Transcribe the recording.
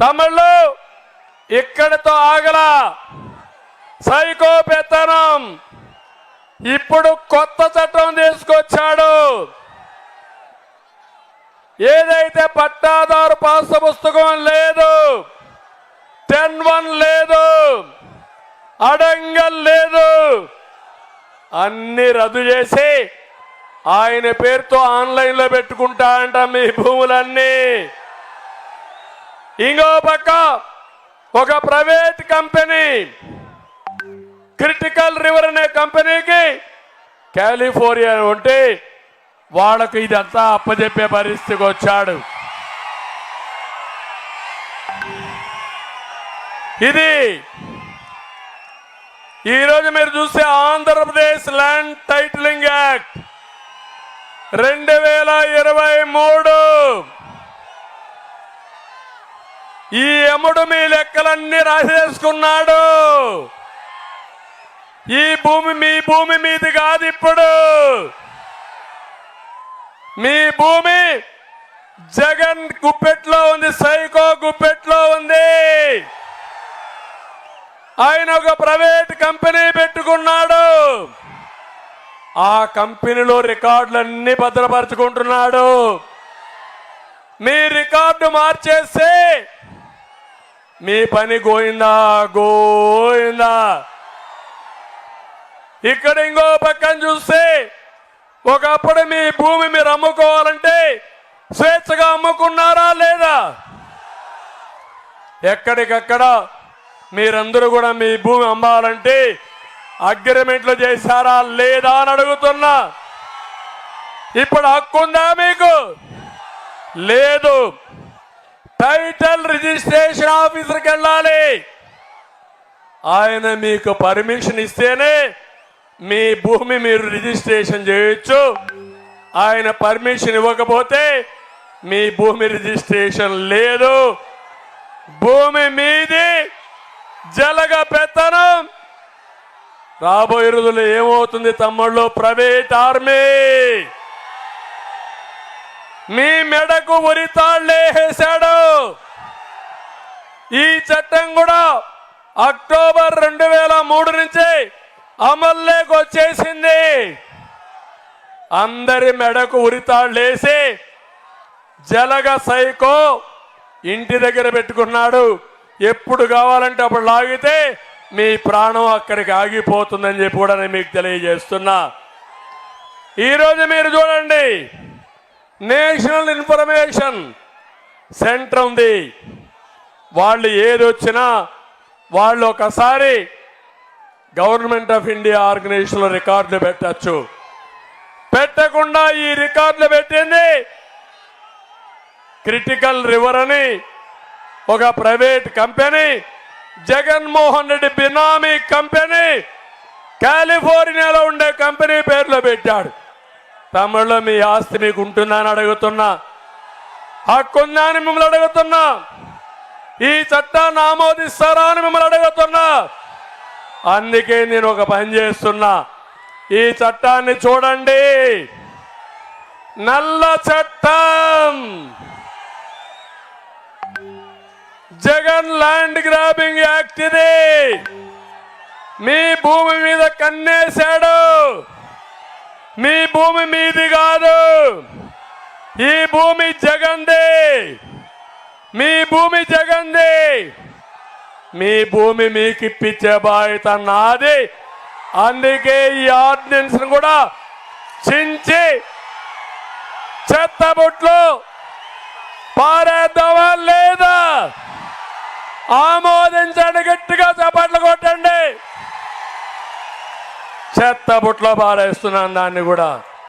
తమిళు ఇక్కడితో ఆగల సైకో పెత్తనం ఇప్పుడు కొత్త చట్టం తీసుకొచ్చాడు. ఏదైతే పట్టాదారు పాస్ పుస్తకం లేదు, 10(1) లేదు, అడంగల్ లేదు, అన్ని రద్దు చేసి ఆయన పేరుతో ఆన్లైన్లో పెట్టుకుంటా అంట మీ భూములన్నీ. ఇంకో పక్క ఒక ప్రైవేట్ కంపెనీ క్రిటికల్ రివర్ అనే కంపెనీకి కాలిఫోర్నియా ఉంటే వాళ్ళకు ఇదంతా అప్పచెప్పే పరిస్థితికి వచ్చాడు. ఇది ఈరోజు మీరు చూస్తే ఆంధ్రప్రదేశ్ ల్యాండ్ టైటిలింగ్ యాక్ట్ 2023 ఈ ఎముడు మీ లెక్కలన్నీ రాసేసుకున్నాడు. ఈ భూమి మీ భూమి మీది కాదు, ఇప్పుడు మీ భూమి జగన్ గుప్పెట్లో ఉంది, సైకో గుప్పెట్లో ఉంది. ఆయన ఒక ప్రైవేట్ కంపెనీ పెట్టుకున్నాడు. ఆ కంపెనీలో రికార్డులన్నీ భద్రపరుచుకుంటున్నాడు. మీ రికార్డు మార్చేస్తే మీ పని గోయిందా గోయిందా. ఇక్కడ ఇంకో పక్కన చూస్తే ఒకప్పుడు మీ భూమి మీరు అమ్ముకోవాలంటే స్వేచ్ఛగా అమ్ముకున్నారా లేదా? ఎక్కడికక్కడ మీరందరూ కూడా మీ భూమి అమ్మాలంటే అగ్రిమెంట్లు చేశారా లేదా అని అడుగుతున్నా. ఇప్పుడు హక్కుందా మీకు? లేదు. టైటిల్ రిజిస్ట్రేషన్ ఆఫీసర్కి వెళ్ళాలి. ఆయన మీకు పర్మిషన్ ఇస్తేనే మీ భూమి మీరు రిజిస్ట్రేషన్ చేయొచ్చు. ఆయన పర్మిషన్ ఇవ్వకపోతే మీ భూమి రిజిస్ట్రేషన్ లేదు. భూమి మీది, జలగ పెత్తనం. రాబోయే రోజుల్లో ఏమవుతుంది తమ్ముళ్ళు? ప్రైవేట్ ఆర్మీ మీ మెడకు ఉరితాళ్లేసాడు. ఈ చట్టం కూడా అక్టోబర్ 2003 నుంచి అమల్లోకి వచ్చేసింది. అందరి మెడకు ఉరితాళ్లేసి జలగ సైకో ఇంటి దగ్గర పెట్టుకున్నాడు. ఎప్పుడు కావాలంటే అప్పుడు లాగితే మీ ప్రాణం అక్కడికి ఆగిపోతుందని చెప్పి కూడా నేను మీకు తెలియజేస్తున్నా. ఈరోజు మీరు చూడండి, నేషనల్ ఇన్ఫర్మేషన్ సెంటర్ ఉంది. వాళ్ళు ఏది వచ్చినా వాళ్ళు ఒకసారి గవర్నమెంట్ ఆఫ్ ఇండియా ఆర్గనైజేషన్లో రికార్డులు పెట్టచ్చు. పెట్టకుండా ఈ రికార్డులు పెట్టింది క్రిటికల్ రివర్ అని ఒక ప్రైవేట్ కంపెనీ, జగన్మోహన్ రెడ్డి బినామీ కంపెనీ, కాలిఫోర్నియాలో ఉండే కంపెనీ పేర్లో పెట్టాడు. తమిళలో మీ ఆస్తి మీకు ఉంటుందని అడుగుతున్నా, హక్కుందా అని మిమ్మల్ని అడుగుతున్నా, ఈ చట్టాన్ని ఆమోదిస్తారా అని మిమ్మల్ని అడుగుతున్నా. అందుకే నేను ఒక పని చేస్తున్నా, ఈ చట్టాన్ని చూడండి. నల్ల చట్టం, జగన్ ల్యాండ్ గ్రాబింగ్ యాక్ట్ ఇది. మీ భూమి మీద కన్నేశాడు. మీ భూమి మీది కాదు, ఈ భూమి జగన్ది. మీ భూమి జగన్ది. మీ భూమి మీకు ఇప్పించే బాధ్యత నాది. అందుకే ఈ ఆర్డినెన్స్ కూడా చించి చెత్తబుట్లో పారేద్దామా లేదా? ఆమోదించండి, గట్టిగా చప్పట్లు కొట్టండి. చెత్తబుట్లో పారేస్తున్నాను దాన్ని కూడా.